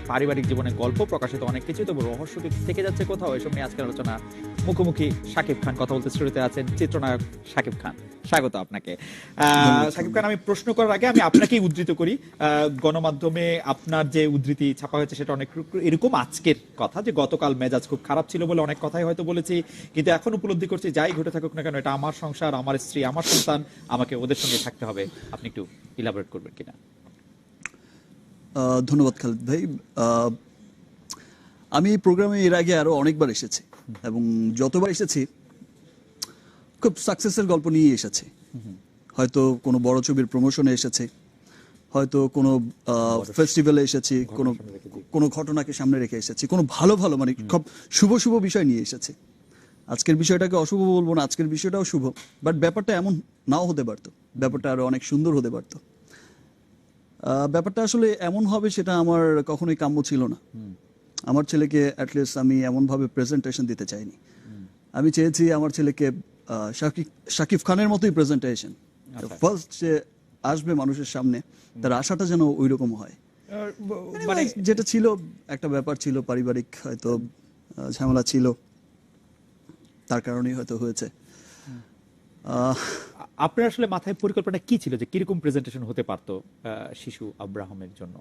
পারিবারিক জীবনের গল্প, প্রকাশিত অনেক কিছু, তবে রহস্য থেকে যাচ্ছে কোথাও। এসব নিয়ে আজকের আলোচনা। মুখোমুখি শাকিব খান কথা বলতে স্টুডিওতে আছেন চিত্রনায়ক শাকিব খান। স্বাগত আপনাকে। শাকিব খান, আমি প্রশ্ন করার আগে আমি আপনাকেই উদ্ধৃত করি। গণমাধ্যমে আপনার যে উদ্ধৃতি ছাপা হয়েছে সেটা অনেক এরকম আজকের কথা, যে গতকাল মেজাজ খুব খারাপ ছিল বলে অনেক কথাই হয়তো বলেছি, কিন্তু এখন উপলব্ধি করছি যাই ঘটে থাকুক না কেন, এটা আমার সংসার, আমার স্ত্রী, আমার সন্তান, আমাকে ওদের সঙ্গে থাকতে হবে। আপনি একটু ইলাবোরেট করবেন কিনা? ধন্যবাদ খালিদ ভাই। আমি এই প্রোগ্রামে এর আগে আরো অনেকবার এসেছি এবং যতবার এসেছি খুব সাকসেসের গল্প নিয়ে এসেছি। হয়তো কোনো বড় ছবির প্রমোশনে এসেছে, হয়তো কোনো ফেস্টিভ্যালে এসেছি, কোনো ঘটনাকে সামনে রেখে এসেছি, কোনো ভালো ভালো মানে খুব শুভ শুভ বিষয় নিয়ে এসেছি। আজকের বিষয়টাকে অশুভ বলবো না, আজকের বিষয়টাও শুভ, বাট ব্যাপারটা এমন নাও হতে পারতো, ব্যাপারটা আরো অনেক সুন্দর হতে পারতো। ব্যাপারটা আসলে এমন হবে সেটা আমার কখনোই কাম্য ছিল না। আমার ছেলেকে অ্যাটলিস্ট আমি এমনভাবে প্রেজেন্টেশন দিতে চাইনি। আমি চেয়েছি আমার ছেলেকে শাকিব খানের মতোই প্রেজেন্টেশন, ফার্স্ট যে আসবে মানুষের সামনে তার আশাটা যেন ওই রকম হয়। মানে যেটা ছিল একটা ব্যাপার ছিল, পারিবারিক হয়তো ঝামেলা ছিল, তার কারণেই হয়তো হয়েছে। আপনার আসলে মাথায় পরিকল্পনা কি ছিল যে কিরকম প্রেজেন্টেশন হতে পারতো শিশু আব্রাহামের জন্য?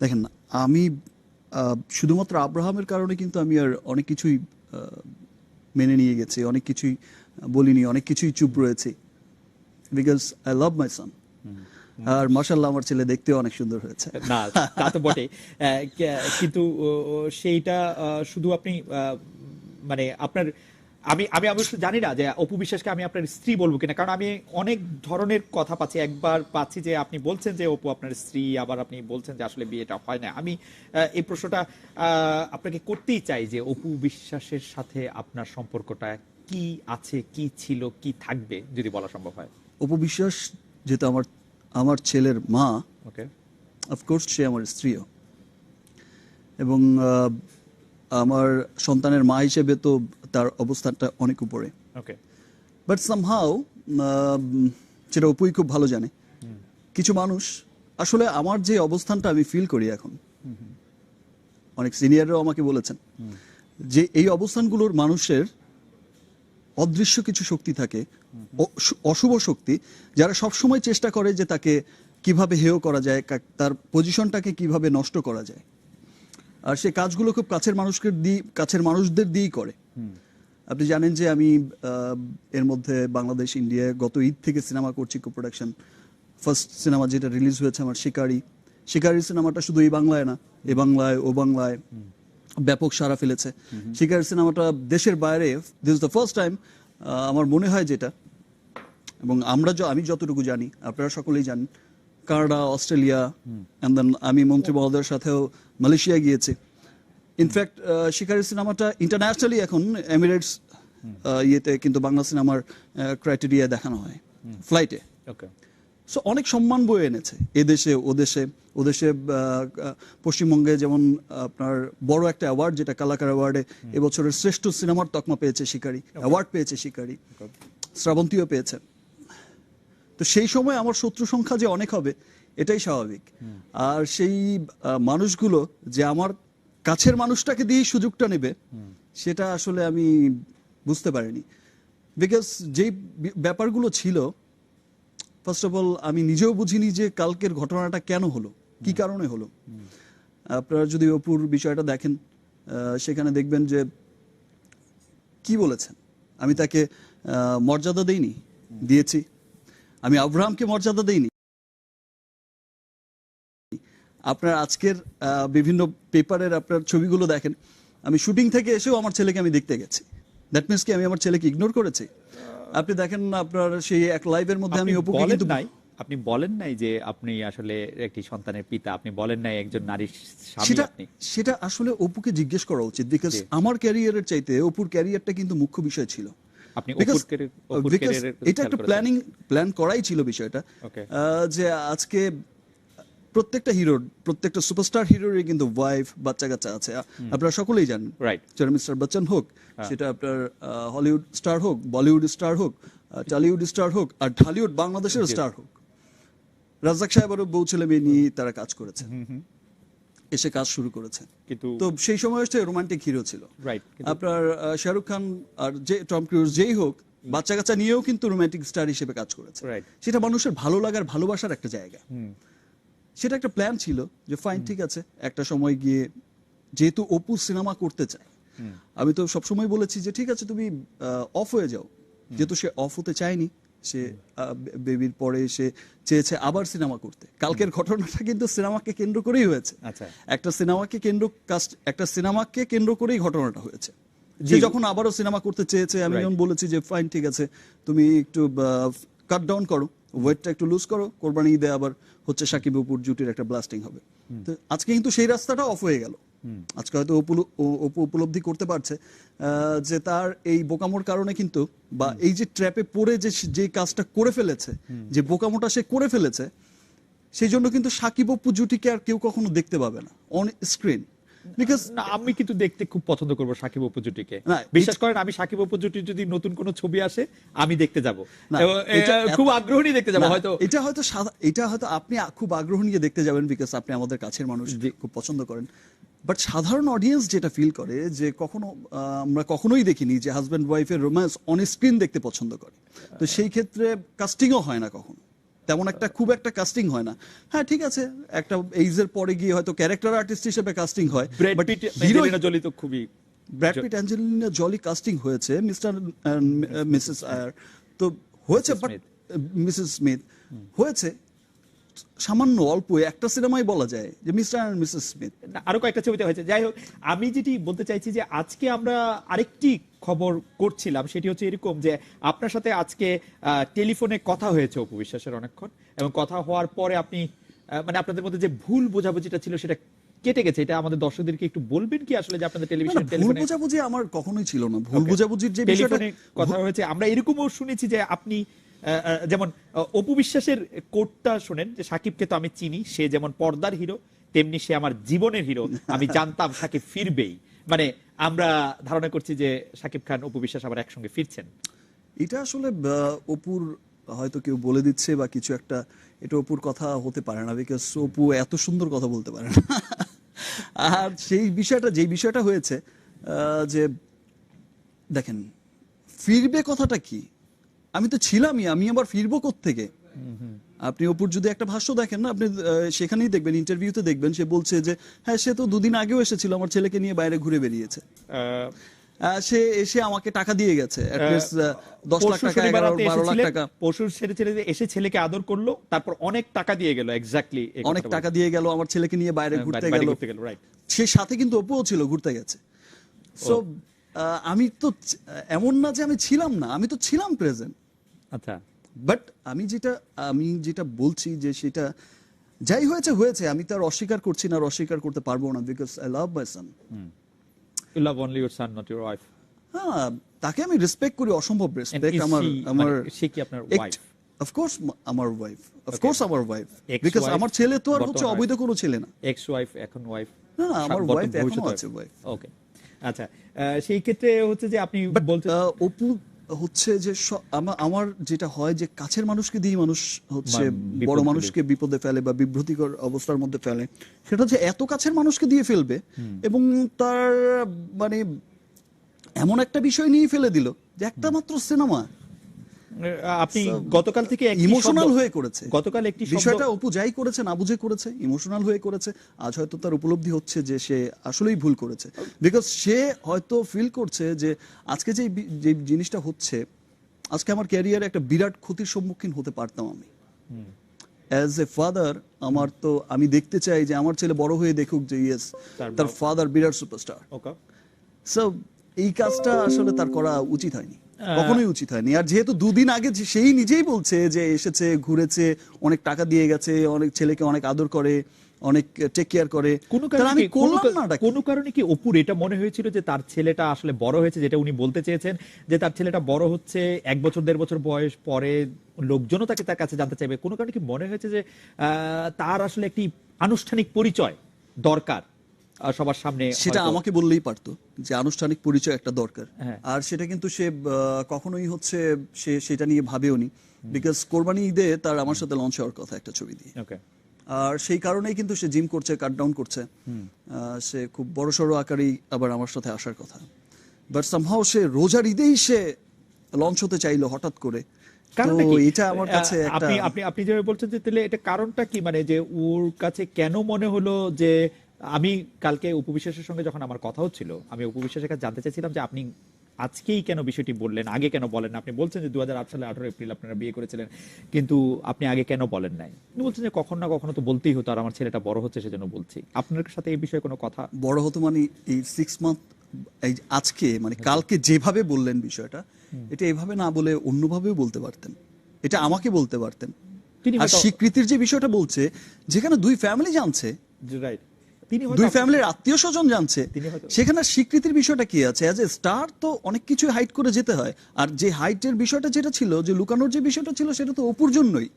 দেখেন, আমি শুধুমাত্র আব্রাহামের কারণে কিন্তু আমি আর অনেক কিছুই মেনে নিয়ে গেছি, অনেক কিছুই বলিনি, অনেক কিছুই চুপ রয়েছি, বিকজ আই লাভ মাই সন। আর মাশাআল্লাহ আমার ছেলে দেখতেও অনেক সুন্দর হয়েছে। না, তা তো বটে, কিন্তু সেইটা শুধু আপনি মানে আপনার, আমি আমি অবশ্য জানি না যে অপু বিশ্বাসকে আমি আপনার স্ত্রী বলবো কিনা, কারণ আমি অনেক ধরনের কথা পাচ্ছি। একবার পাচ্ছি যে আপনি বলছেন যে অপু আপনার স্ত্রী, আবার আপনি বলছেন যে আসলে বিয়েটা হয় না। আমি এই প্রশ্নটা আপনাকে করতেই চাই যে অপু বিশ্বাসের সাথে আপনার সম্পর্কটা কি আছে, কি ছিল, কি থাকবে, যদি বলা সম্ভব হয়। অপু বিশ্বাস যেহেতু আমার ছেলের মা, ওকে, অফকোর্স সে আমার স্ত্রীও, এবং আমার সন্তানের মা হিসেবে তো তার অবস্থানটা অনেক উপরে। ওকে, বাট সামহাউ যেটা অপুই খুব ভালো জানে, কিছু মানুষ আসলে আমার যে অবস্থানটা আমি ফিল করি এখন, অনেক সিনিয়ররাও আমাকে বলেছেন যে এই অবস্থানগুলোর মানুষের অদৃশ্য কিছু শক্তি থাকে, অশুভ শক্তি, যারা সবসময় চেষ্টা করে যে তাকে কিভাবে হেয় করা যায়, তার পজিশনটাকে কিভাবে নষ্ট করা যায়। আর সে কাজগুলো খুব কাছের মানুষদের দিয়েই করে। আপনি জানেন যে আমি এর মধ্যে বাংলাদেশ, ইন্ডিয়া গত ঈদ থেকে সিনেমা করছি, কো প্রোডাকশন। ফার্স্ট সিনেমা যেটা রিলিজ হয়েছে আমার শিকারি সিনেমাটা শুধু এই বাংলায় না, এ বাংলায় ও বাংলায় ব্যাপক সাড়া ফেলেছে। শিকারি সিনেমাটা দেশের বাইরে, this is the first time আমার মনে হয় যেটা, এবং আমি যতটুকু জানি, আপনারা সকলেই জানেন, কানাডা, অস্ট্রেলিয়া, এন্ড দেন আমি মন্ত্রী মহোদয়ের সাথেও মালয়েশিয়া গিয়েছি। ইনফ্যাক্ট শিকারি সিনেমাটা ইন্টারন্যাশনালি এখন এমিরেটস ইয়েতে কিন্তু বাংলা সিনেমার ক্রাইটেরিয়া দেখানো হয় ফ্লাইটে। ওকে, সো অনেক সম্মান বয়ে এনেছে এদেশে ওদেশে। পশ্চিমবঙ্গে যেমন আপনার বড় একটা অ্যাওয়ার্ড, যেটা কালাকার অ্যাওয়ার্ডে এবছরের শ্রেষ্ঠ সিনেমার তকমা পেয়েছে শিকারি, অ্যাওয়ার্ড পেয়েছে শিকারি, শ্রাবন্তীও পেয়েছে। তো সেই সময় আমার শত্রু সংখ্যা যে অনেক হবে এটাই স্বাভাবিক। আর সেই মানুষগুলো যে আমার কাছের মানুষটাকে দিয়ে সুযোগটা নেবে, সেটা আসলে আমি বুঝতে পারিনি। বিকজ যেই ব্যাপারগুলো ছিল, ফার্স্ট অফ অল আমি নিজেও বুঝিনি যে কালকের ঘটনাটা কেন হলো, কি কারণে হলো। আপনারা যদি অপুর বিষয়টা দেখেন, সেখানে দেখবেন যে কি বলেছেন, আমি তাকে মর্যাদা দিয়েছি। আমি আব্রাহামকে মর্যাদা দেইনি। আপনার আজকের বিভিন্ন পেপারের আপনার ছবিগুলো দেখেন, আমি শুটিং থেকে এসেও আমার ছেলেকে আমি দেখতে গেছি। দ্যাট মিনস কি আমি আমার ছেলেকে ইগনোর করেছি? আপনি দেখেন আপনার সেই এক লাইভের মধ্যে আমি অপুকে কিন্তু আপনি বলেন নাই যে আপনি আসলে একটি সন্তানের পিতা, আপনি বলেন নাই একজন নারীর স্বামী। আপনি সেটা আসলে অপুকে জিজ্ঞেস করা উচিত, বিকজ আমার ক্যারিয়ারের চাইতে অপুর ক্যারিয়ারটা কিন্তু মুখ্য বিষয় ছিল। আপনি এটা একটা প্ল্যান করাই ছিল বিষয়টা, যে আজকে প্রত্যেকটা হিরোর, প্রত্যেকটা সুপারস্টার হিরোরই কিন্তু ওয়াইফ, বাচ্চা কাচ্চা আছে, আপনারা সকলেই জানেন। সেটা মিস্টার বচ্চন হোক, সেটা আপনার হলিউড স্টার হোক, বলিউড স্টার হোক, টলিউড স্টার হোক, আর ঢালিউড বাংলাদেশের স্টার হোক, রাজ্জাক সাহেবেরও বউ ছেলে মেয়ে নিয়ে তারা কাজ করেছে। এসে কাজ শুরু করেছে। কিন্তু তো সেই সময় হচ্ছে রোমান্টিক হিরো ছিল। রাইট, আপনার শাহরুখ খান আর যে টম ক্রুজ যেই হোক, বাচ্চা কাচ্চা নিয়েও কিন্তু রোমান্টিক স্টার হিসেবে কাজ করেছে। রাইট, সেটা মানুষের ভালো লাগার ভালোবাসার একটা জায়গা। সেটা একটা প্ল্যান ছিল যে ফাইন, ঠিক আছে, একটা সময় গিয়ে যেহেতু অপু সিনেমা করতে চায়, আমি তো সবসময় বলেছি যে ঠিক আছে তুমি অফ হয়ে যাও, যেহেতু সে অফ হতে চায়নি, সে বেবির পরে সে চেয়েছে আবার সিনেমা করতে। কালকের ঘটনাটা কিন্তু সিনেমাকে কেন্দ্র করেই হয়েছে। আচ্ছা, একটা সিনেমাকে কেন্দ্র করেই ঘটনাটা হয়েছে। যে যখন আবারও সিনেমা করতে চেয়েছে, আমি যখন বলেছি যে ফাইন, ঠিক আছে, তুমি একটু কাট ডাউন করো, ওয়েটটা একটু লুজ করো, কোরবানি ঈদে আবার হচ্ছে সাকিব অপুর জুটির একটা ব্লাস্টিং হবে। তো আজকে কিন্তু সেই রাস্তাটা অফ হয়ে গেল। আজকে হয়তো অপু উপলব্ধি করতে পারছে যে তার এই বোকামোর কারণে কিন্তু, বা এই যে ট্র্যাপে পড়ে যে কাজটা করে ফেলেছে, যে বোকামোটা সে করে ফেলেছে, সেই জন্য কিন্তু সাকিব অপু জুটিকে আর কেউ কখনো দেখতে পাবে না অন স্ক্রিন। বিকজ না, আমি কিন্তু দেখতে খুব পছন্দ করবো সাকিব অপু জুটিকে। না, বিশ্বাস করেন, আমি সাকিব অপু জুটির যদি নতুন কোনো ছবি আসে আমি দেখতে যাব, না, খুব আগ্রহ নিয়ে দেখতে যাব। না, হয়তো এটা হয়তো আপনি খুব আগ্রহ নিয়ে দেখতে যাবেন, বিকজ আপনি আমাদের কাছের মানুষ, খুব পছন্দ করেন। বাট সাধারণ অডিয়েন্স যেটা ফিল করে যে আমরা কখনোই দেখিনি যে হাজব্যান্ড ওয়াইফের রোম্যান্স অন স্ক্রিন দেখতে পছন্দ করে। তো সেই ক্ষেত্রে কাস্টিংও হয় না কখনো, তেমন খুব একটা কাস্টিং হয় না। হ্যাঁ, ঠিক আছে, একটা এইজের পরে গিয়ে হয়তো ক্যারেক্টার আর্টিস্ট হিসেবে কাস্টিং হয়। ব্র্যাড পিট, অ্যাঞ্জেলিনা জোলি তো খুবই, Brad Pitt Angelina Jolly casting হয়েছে, মিস্টার মিসেস আয়ার তো হয়েছে, বাট মিসেস স্মিথ হয়েছে সামান্য অল্প একটা সিনেমাই বলা যায় যে মিস্টার এন্ড মিসেস স্মিথ। আরো কয়েকটা ছবিতে হয়েছে। যাই হোক, আমি যেটি বলতে চাইছি যে আজকে আমরা আরেকটি খবর করছিলাম, সেটি হচ্ছে এরকম যে আপনার সাথে আজকে টেলিফোনে কথা হয়েছে অপু বিশ্বাসের অনেকক্ষণ, এবং কথা হওয়ার পরে আপনি মানে আপনাদের মধ্যে যে ভুল বোঝাবুঝিটা ছিল সেটা কেটে গেছে। এটা আমাদের দর্শকদেরকে একটু বলবেন কি আসলে, যে আপনাদের টেলিভিশন ভুল টেলিফোনে বোঝাবুঝি আমার কখনোই ছিল না। ভুল বোঝাবুঝির যে বিষয়টা কথা হয়েছে, আমরা এরকমও শুনেছি যে আপনি যেমন অপু বিশ্বাসের কোটটা শোনেন যে সাকিবকে তো আমি চিনি, সে যেমন পর্দার হিরো তেমনি সে আমার জীবনের হিরো, আমি জানতাম সাকিব ফিরবেই। মানে আমরা ধারণা করছি যে সাকিব খান অপু বিশ্বাস আবার একসঙ্গে ফিরছেন। এটা আসলে অপুর হয়তো কেউ বলে দিচ্ছে বা কিছু একটা, এটা অপুর কথা হতে পারে না, বিকজ অপু এত সুন্দর কথা বলতে পারে না। আর যেই বিষয়টা হয়েছে যে দেখেন, ফিরবে কথাটা কি, আমি তো ছিলামই, আমি আবার ফিরবো কোত্থেকে? আপনি অপুর যদি একটা ভাষ্য দেখেন না, আপনি সেখানেই দেখবেন, ইন্টারভিউতে দেখবেন, সে বলছে যে হ্যাঁ, সে তো দুদিন আগেও এসেছিল, আমার ছেলেকে নিয়ে বাইরে ঘুরে বেরিয়েছে, সে এসে আমাকে টাকা দিয়ে গেছে, 10 লাখ টাকা, 11-12 লাখ টাকা, পশুর ছেড়ে এসে ছেলেকে আদর করলো, তারপর অনেক টাকা দিয়ে গেল, এক্স্যাক্টলি অনেক টাকা দিয়ে গেল, আমার ছেলেকে নিয়ে বাইরে ঘুরতে গেল, রাইট। সে সাথে কিন্তু অপুও ছিল, ঘুরতে গেছে। সো আমি তো এমন না যে আমি ছিলাম না, আমি তো ছিলাম প্রেজেন্ট। আচ্ছা, বাট আমি যেটা বলছি যে সেটা যাই হয়েছে, আমি তার অস্বীকার করছি না, আর অস্বীকার করতে পারবো না, because I love my son. You love only your son, not your wife. হ্যাঁ, তাকে আমি রেসপেক্ট করি, অসম্ভব রেসপেক্ট। আমার সে কি আপনার ওয়াইফ? অফ কোর্স আমার ওয়াইফ, অফ কোর্স আমার ওয়াইফ, বিকজ আমার ছেলে তো আর হচ্ছে অবৈধ কোনো ছেলে না। এক্স ওয়াইফ, এখন ওয়াইফ? না, আমার ওয়াইফ এখনো আছে, ওয়াইফ। ওকে, আচ্ছা, সেই ক্ষেত্রে হচ্ছে যে আপনি বলতে অপু হচ্ছে যে আমার যেটা হয় যে কাছের মানুষকে দিয়ে মানুষ হচ্ছে বড় মানুষকে বিপদে ফেলে বা বিভ্রান্তিকর অবস্থার মধ্যে ফেলে, সেটা হচ্ছে এত কাছের মানুষকে দিয়ে ফেলবে, এবং তার মানে এমন একটা বিষয় নিয়ে ফেলে দিল যে একটা মাত্র সিনেমা। আপনি গতকাল থেকে ইমোশনাল হয়ে করেছে, গতকাল একটি বিষয়টা অপু যাই করেছে, না বুঝে করেছে, ইমোশনাল হয়ে করেছে। আজ হয়তো তার উপলব্ধি হচ্ছে যে সে আসলেই ভুল করেছে, বিকজ সে হয়তো ফিল করছে যে আজকে যে জিনিসটা হচ্ছে, আজকে আমার ক্যারিয়ারে একটা বিরাট ক্ষতির সম্মুখীন হতে পারতাম আমি অ্যাজ এ ফাদার। আমি দেখতে চাই যে আমার ছেলে বড় হয়ে দেখুক যে ইয়েস, তার ফাদার বিরাট সুপারস্টার। সো এই কাজটা আসলে তার করা উচিত হয়নি, কখনোই উচিত হয়নি। আর যেহেতু দুদিন আগে সেই নিজেই বলছে যে এসেছে, ঘুরেছে, অনেক টাকা দিয়ে গেছে, অনেক ছেলেকে অনেক আদর করে, অনেক টেক কেয়ার করে, আমি করলাম না। কোনো কারণে কি অপুর এটা মনে হয়েছিল যে তার ছেলেটা আসলে বড় হয়েছে, যেটা উনি বলতে চেয়েছেন যে তার ছেলেটা বড় হচ্ছে, 1 বছর 1.5 বছর বয়স পরে লোকজনও তাকে তার কাছে জানতে চাইবে, কোনো কারণে কি মনে হয়েছে যে তার আসলে একটি আনুষ্ঠানিক পরিচয় দরকার সবার সামনে? সেটা আমাকে বললেই পারতো যে আনুষ্ঠানিক পরিচয় একটা দরকার, আর সেটা কিন্তু সে কখনোই হচ্ছে সেটা নিয়ে ভাবেও নি, বিকজ কোরবানি ঈদে তার আমার সাথে লঞ্চ হওয়ার কথা একটা ছবি দিয়ে। আর সেই কারণেই কিন্তু সে জিম করছে, কাট ডাউন করছে। সে খুব বড়সড় আকারেই আবার আমার সাথে আসার কথা, বাট সামহাও সে রোজার ঈদেই সে লঞ্চ হতে চাইলো হঠাৎ করে। কারণটা তো কি? এটা আমার কাছে একটা আপনি আপনি আপনি যেভাবে বলছেন যে তাহলে এটা কারণটা কি, মানে যে ওর কাছে কেন মনে হলো যে আমি কালকে উপবিশ্বাসের সঙ্গে যখন আমার কথা হচ্ছিল, আমি উপবিশ্বাসের কাছে জানতে চাইছিলাম যে আপনি আজকেই কেন বিষয়টি বললেন, আগে কেন বলেন না? আপনি বলছেন যে 2008 সালে 18 এপ্রিল আপনারা বিয়ে করেছিলেন, কিন্তু আপনি আগে কেন বলেন নাই? আপনি বলছেন যে কখনো না কখনো তো বলতেই হতো, আর আমার ছেলেটা বড় হচ্ছে সেজন্য বলছি। আপনার সাথে এই বিষয়ে কোনো কথা? বড় হতো মানে এই 6 মান্থ, এই আজকে মানে কালকে যেভাবে বললেন বিষয়টা, এটা এভাবে না বলে অন্যভাবেও বলতে পারতেন, এটা আমাকে বলতে পারতেন। তিনি আর স্বীকৃতির যে বিষয়টা বলছে, যেখানে দুই ফ্যামিলি জানছে, রাইট, তিনি হয়তো দুই ফ্যামিলির আত্মীয় স্বজন জানছে, তিনি হয়তো- সেখানে স্বীকৃতির বিষয়টা কি আছে? অ্যাজ এ স্টার তো অনেক কিছু হাইট করে যেতে হয়, আর যে হাইটের বিষয়টা যেটা ছিল, যে লুকানোর যে বিষয়টা ছিল, সেটা তো অপুর জন্যই।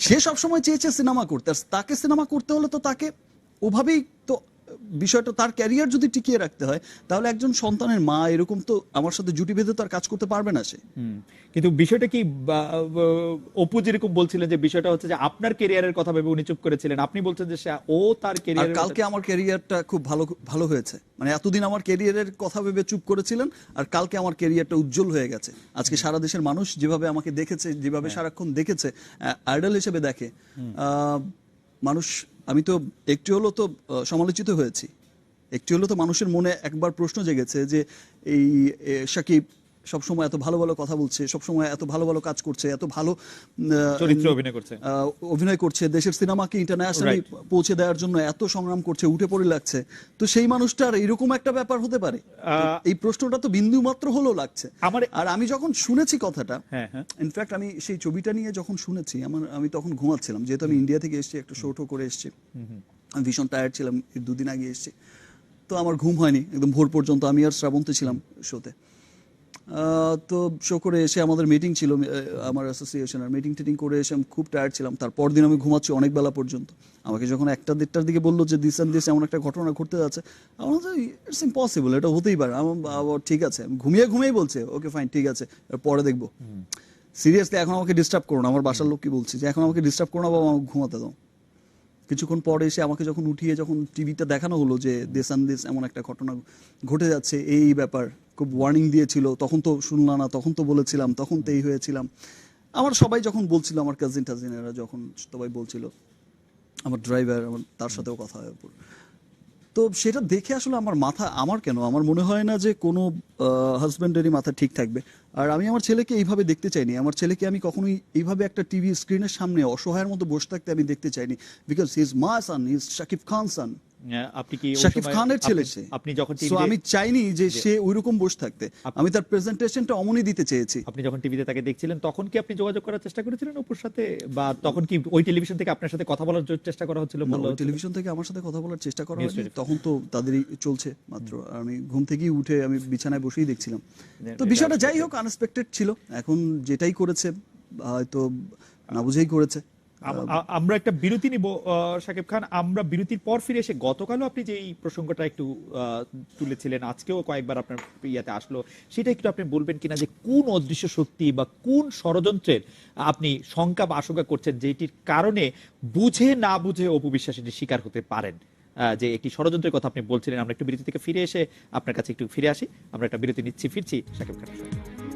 সে সবসময় চেয়েছে সিনেমা করতে, আর তাকে সিনেমা করতে হলে তো তাকে ওভাবেই তো বিষয়টা, তার ক্যারিয়ার যদি টিকিয়ে রাখতে হয়, তাহলে একজন সন্তানের মা এরকম তো আমার সাথে জুটি বেঁধে তো আর কাজ করতে পারবে না সে। কিন্তু বিষয়টা কি, অপু যেরকম বলছিলেন যে বিষয়টা হচ্ছে যে আপনার ক্যারিয়ারের কথা ভেবে উনি চুপ করেছিলেন, আপনি বলছেন যে ও তার আর ক্যারিয়ার। কালকে আমার ক্যারিয়ারটা খুব ভালো ভালো হয়েছে, মানে এতদিন আমার ক্যারিয়ারের কথা ভেবে চুপ করেছিলেন, আর কালকে আমার ক্যারিয়ারটা উজ্জ্বল হয়ে গেছে। আজকে সারা দেশের মানুষ যেভাবে আমাকে দেখেছে, যেভাবে সারাক্ষণ দেখেছে, আইডল হিসেবে দেখে মানুষ, আমি তো একটু হলো তো সমালোচিত হয়েছি, একটু হলো তো মানুষের মনে একবার প্রশ্ন জেগেছে যে এই শাকিব সবসময় এত ভালো ভালো কথা বলছে, সবসময় এত ভালো ভালো কাজ করছে, এত ভালো চরিত্রে অভিনয় করছে, অভিনয় করছে, দেশের সিনেমাকে ইন্টারন্যাশনালি পৌঁছে দেওয়ার জন্য এত সংগ্রাম করছে, উঠে পড়ে লাগছে, তো সেই মানুষটার এরকম একটা ব্যাপার হতে পারে? এই প্রশ্নটা তো বিন্দু মাত্র হলো লাগছে। আর আমি যখন শুনেছি কথাটা, ইনফ্যাক্ট আমি সেই ছবিটা নিয়ে যখন শুনেছি, আমি তখন ঘুমাচ্ছিলাম, যেহেতু আমি ইন্ডিয়া থেকে এসেছি, একটা শো করে এসেছি, আমি ভীষণ টায়ার্ড ছিলাম, দুদিন আগে এসেছি, তো আমার ঘুম হয়নি একদম ভোর পর্যন্ত, আমি আর শ্রাবন্তী ছিলাম শোতে। তো শো করে এসে আমাদের মিটিং ছিল, আমার অ্যাসোসিয়েশনের মিটিং টিটিং করে এসে আমি খুব টায়ার্ড ছিলাম। তারপর দিন আমি ঘুমাচ্ছি অনেক বেলা পর্যন্ত। আমাকে যখন 1টা-1:30টার দিকে বললো যে দিস অ্যান্ড দিস এমন একটা ঘটনা ঘটতে যাচ্ছে, আমার বলছি ইটস ইম্পসিবল, এটা হতেই পারে। আমার ঠিক আছে, ঘুমিয়েই বলছে ওকে ফাইন ঠিক আছে পরে দেখবো। সিরিয়াসলি এখন আমাকে ডিস্টার্ব করো না, আমার বাসার লোককে বলছি যে এখন আমাকে ডিস্টার্ব করো না বাবা, আমাকে ঘুমাতে দাও। কিছুক্ষণ পরে এসে আমাকে যখন উঠিয়ে যখন টিভিতে দেখানো হলো যে দিস অ্যান্ড দিস এমন একটা ঘটনা ঘটে যাচ্ছে, এই ব্যাপার, খুব ওয়ার্নিং দিয়েছিল, তখন তো শুনলাম না, তখন তো বলেছিলাম, তখন তো এই হয়েছিলাম। আমার সবাই যখন বলছিল, আমার কাজিনেরা যখন সবাই বলছিল, আমার ড্রাইভার, তার সাথেও কথা হয় ওপর, তো সেটা দেখে আসলে আমার মনে হয় না যে কোনো হাজব্যান্ডেরই মাথা ঠিক থাকবে। আর আমি আমার ছেলেকে এইভাবে দেখতে চাইনি, আমার ছেলেকে আমি কখনোই এইভাবে একটা টিভি স্ক্রিনের সামনে অসহায়ের মতো বসে থাকতে আমি দেখতে চাইনি, because he is my son, he is Shakib Khan son, আপনি কি শাকিব খানের ছেলে সে। আপনি যখন সো আমি চাইনি যে সে ওইরকম বসে থাকতে, আমি তার প্রেজেন্টেশনটা অমনই দিতে চেয়েছি। আপনি যখন টিভিতে তাকে দেখছিলেন তখন কি আপনি যোগাযোগ করার চেষ্টা করেছিলেন অপুর সাথে, বা তখন কি ওই টেলিভিশন থেকে আপনার সাথে কথা বলার চেষ্টা করা হচ্ছিল? টেলিভিশন থেকে আমার সাথে কথা বলার চেষ্টা করা হয়নি, তখন তো তাদেরই চলছে মাত্র, আর আমি ঘুম থেকেই উঠে আমি বিছানায় বসেই দেখছিলাম। তো বিষয়টা যাই হোক আনএক্সপেক্টেড ছিল, এখন যেটাই করেছে হয়তো না বুঝেই করেছে। আমরা একটা বিরতি নিব শাকিব খান, আমরা বিরতির পর ফিরে এসে গতকালও আপনি যে এই প্রসঙ্গটা একটু তুলেছিলেন, আজকেও কয়েকবার আপনার ইয়াতে আসলো, সেটা একটু আপনি বলবেন কিনা যে কোন অদৃশ্য শক্তি বা কোন ষড়যন্ত্রের আপনি শঙ্কা বা আশঙ্কা করছেন, যেটির কারণে বুঝে না বুঝে অপু বিশ্বাস এটির শিকার হতে পারেন, যে একটি ষড়যন্ত্রের কথা আপনি বলছিলেন। আমরা একটু বিরতি থেকে ফিরে এসে আপনার কাছে একটু ফিরে আসি, আমরা একটা বিরতি নিচ্ছি, ফিরছি শাকিব খানের সঙ্গে।